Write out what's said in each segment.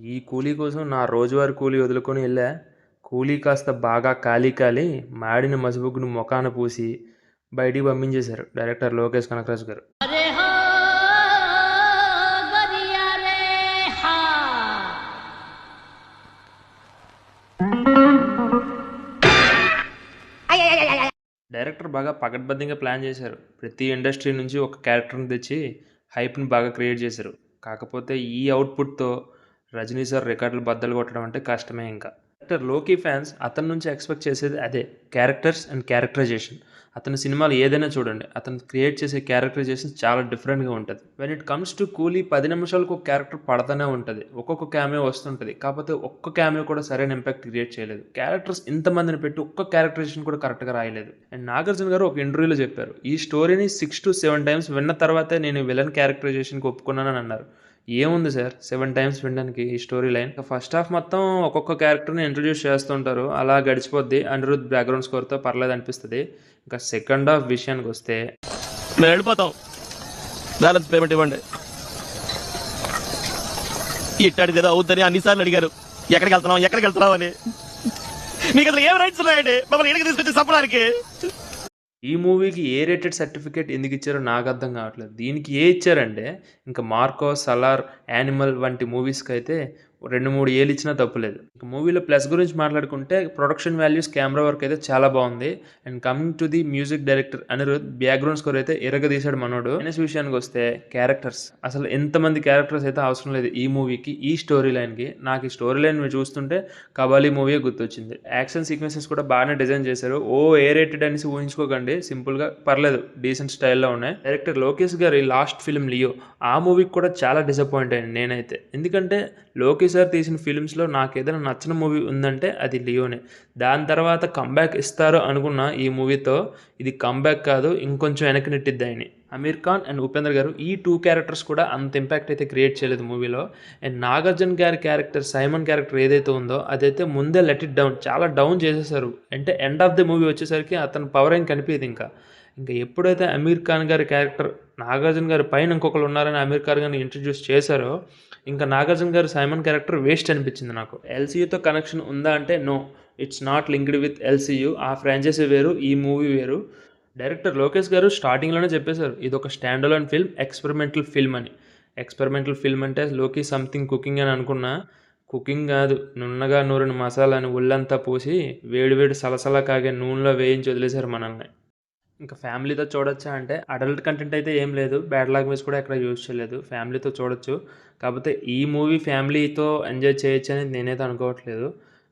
ఈ కూలీ కోసం నా రోజువారీ కూలీ వదులుకొని వెళ్ళా. కూలీ కాస్త బాగా కాలి మాడిన మసిబుగ్గును మొఖాన పూసి బయటికి పంపించేశారు డైరెక్టర్ లోకేష్ కనకరాజు గారు. డైరెక్టర్ బాగా పకడ్బందీగా ప్లాన్ చేశారు. ప్రతి ఇండస్ట్రీ నుంచి ఒక క్యారెక్టర్ని తెచ్చి హైప్ని బాగా క్రియేట్ చేశారు. కాకపోతే ఈ అవుట్పుట్తో రజనీ సార్ రికార్డులు బద్దలు కొట్టడం అంటే కష్టమే. ఇంకా డైరెక్టర్ లోకీ ఫ్యాన్స్ అతని నుంచి ఎక్స్పెక్ట్ చేసేది అదే, క్యారెక్టర్స్ అండ్ క్యారెక్టరైజేషన్. అతని సినిమాలు ఏదైనా చూడండి, అతను క్రియేట్ చేసే క్యారెక్టరైజేషన్ చాలా డిఫరెంట్గా ఉంటుంది. వెన్ ఇట్ కమ్స్ టు కూలీ 10 నిమిషాలకు ఒక క్యారెక్టర్ పడతానే ఉంటుంది, ఒక్కొక్క క్యామియో వస్తుంటుంది. కాకపోతే ఒక్క క్యామియో కూడా సరైన ఇంపాక్ట్ క్రియేట్ చేయలేదు. క్యారెక్టర్స్ ఇంతమందిని పెట్టి ఒక్క క్యారెక్టరైజేషన్ కూడా కరెక్ట్గా రాయలేదు. అండ్ నాగార్జున గారు ఒక ఇంటర్వ్యూలో చెప్పారు, ఈ స్టోరీని 6 to 7 times విన్న తర్వాతే నేను విలన్ క్యారెక్టరైజేషన్కి ఒప్పుకున్నానని అన్నారు. ఏముంది సార్ 7 times వినడానికి ఈ స్టోరీ లైన్? ఫస్ట్ హాఫ్ మొత్తం ఒక్కొక్క క్యారెక్టర్ని ఇంట్రడ్యూస్ చేస్తుంటారు, అలా గడిచిపోద్ది. అనిరుద్ బ్యాక్గ్రౌండ్ స్కోర్తో పర్లేదు అనిపిస్తుంది. ఇంకా సెకండ్ హాఫ్ విషయానికి వస్తే మేము వెళ్ళిపోతాం, బ్యాలెన్స్ పేమెంట్ ఇవ్వండి. ఇట్టాడు కదా అవుద్దని అన్నిసార్లు అడిగారు, ఎక్కడికి వెళ్తున్నాం అని. మీకు అసలు ఏం రైట్స్ ఉన్నాయండి మమ్మల్ని ఎక్కడికి తీసుకొచ్చి చంపడానికి? ఈ మూవీకి ఏ రేటెడ్ సర్టిఫికేట్ ఎందుకు ఇచ్చారో నాకు అర్థం కావట్లేదు. దీనికి ఏ ఇచ్చారంటే ఇంకా మార్కో, సలార్, యానిమల్ వంటి మూవీస్కి అయితే 2-3 ఏళ్ళు ఇచ్చినా తప్పులేదు. ఇక మూవీలో ప్లస్ గురించి మాట్లాడుకుంటే ప్రొడక్షన్ వాల్యూస్, కెమెరా వర్క్ అయితే చాలా బాగుంది. And coming to the music director Anirudh, background score అయితే ఎరగదీశాడు మనోడు. మైనస్ విషయానికి వస్తే క్యారెక్టర్స్, అసలు ఎంతమంది క్యారెక్టర్స్ అయితే అవసరం లేదు ఈ మూవీకి, ఈ స్టోరీ లైన్కి. నాకు ఈ స్టోరీ లైన్ చూస్తుంటే కబాలీ మూవీ గుర్తొచ్చింది. యాక్షన్ సీక్వెన్సెస్ కూడా బాగానే డిజైన్ చేశారు. ఏ రేటెడ్ అనేసి ఊహించుకోకండి, సింపుల్గా పర్లేదు, డీసెంట్ స్టైల్లో ఉన్నాయి. డైరెక్టర్ లోకేష్ గారి లాస్ట్ ఫిల్మ్ లియో, ఆ మూవీకి కూడా చాలా డిసప్పాయింట్ అయ్యాను నేనైతే. ఎందుకంటే లోకేష్ సార్ తీసిన ఫిల్మ్స్లో నాకు ఏదైనా నచ్చిన మూవీ ఉందంటే అది లియోనే. దాని తర్వాత కంబ్యాక్ ఇస్తారు అనుకున్న ఈ మూవీతో ఇది కంబ్యాక్ కాదు, ఇంకొంచెం వెనక్కి నెట్టిద్ది ఆయన. అమీర్ ఖాన్ అండ్ ఉపేంద్ర గారు ఈ 2 క్యారెక్టర్స్ కూడా అంత ఇంపాక్ట్ అయితే క్రియేట్ చేయలేదు మూవీలో. అండ్ నాగార్జున గారి క్యారెక్టర్, సైమన్ క్యారెక్టర్ ఏదైతే ఉందో అదైతే ముందే లెట్ ఇట్ డౌన్, చాలా డౌన్ చేసేసారు. అంటే ఎండ్ ఆఫ్ ది మూవీ వచ్చేసరికి అతని పవర్ ఏం కనిపించదు. ఇంకా ఎప్పుడైతే అమీర్ ఖాన్ గారి క్యారెక్టర్ నాగార్జున గారి పైన ఇంకొకరు ఉన్నారని అమీర్ ఖాన్ గారిని ఇంట్రడ్యూస్ చేశారో, ఇంకా నాగార్జున గారు సైమన్ క్యారెక్టర్ వేస్ట్ అనిపించింది నాకు. ఎల్సీయూతో కనెక్షన్ ఉందా అంటే no, it's not linked with LCU. ఆ ఫ్రాంచైజీ వేరు, ఈ మూవీ వేరు. డైరెక్టర్ లోకేష్ గారు స్టార్టింగ్లోనే చెప్పేశారు ఇది ఒక stand alone film, experimental film అని. ఎక్స్పెరిమెంటల్ ఫిల్మ్ అంటే లోకి సంథింగ్ కుకింగ్ అని అనుకున్నా, కుకింగ్ కాదు, నున్నగా నూరిన మసాలాని ఒళ్ళంతా పూసి వేడివేడి సలసలా కాగే నూనెలో వేయించి వదిలేశారు మనల్ని. ఇంకా ఫ్యామిలీతో చూడొచ్చా అంటే అడల్ట్ కంటెంట్ అయితే ఏం లేదు, బ్యాడ్ లాంగ్వేజ్ కూడా ఎక్కడ యూజ్ చేయలేదు, ఫ్యామిలీతో చూడొచ్చు. కాకపోతే ఈ మూవీ ఫ్యామిలీతో ఎంజాయ్ చేయొచ్చు అని నేనైతే అనుకోవట్లేదు.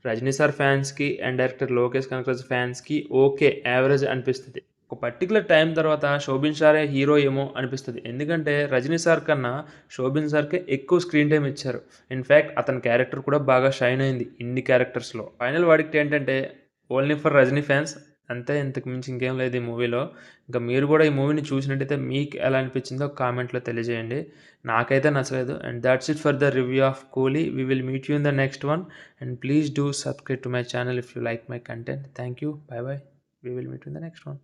రజనీ సార్ ఫ్యాన్స్కి అండ్ డైరెక్టర్ లోకేష్ కనకరాజ్ ఫ్యాన్స్కి ఓకే, యావరేజ్ అనిపిస్తుంది. ఒక పర్టికులర్ టైం తర్వాత శోభిన్ సారే హీరో ఏమో అనిపిస్తుంది. ఎందుకంటే రజనీ సార్ కన్నా శోభిన్ సార్కే ఎక్కువ స్క్రీన్ టైం ఇచ్చారు. ఇన్ఫ్యాక్ట్ అతని క్యారెక్టర్ కూడా బాగా షైన్ అయింది ఇన్ని క్యారెక్టర్స్లో. ఫైనల్ వాడికి ఏంటంటే ఓన్లీ ఫర్ రజనీ ఫ్యాన్స్ అంతే, ఇంతకు మించి ఇంకేం లేదు ఈ మూవీలో. ఇంకా మీరు కూడా ఈ మూవీని చూసినట్టయితే మీకు ఎలా అనిపించిందో కామెంట్లో తెలియజేయండి. నాకైతే నచ్చలేదు. And that's it for the review of Coolie. We will meet you in the next one. And please do subscribe to my channel if you like my content. Thank you, bye bye. We will meet you in the next one.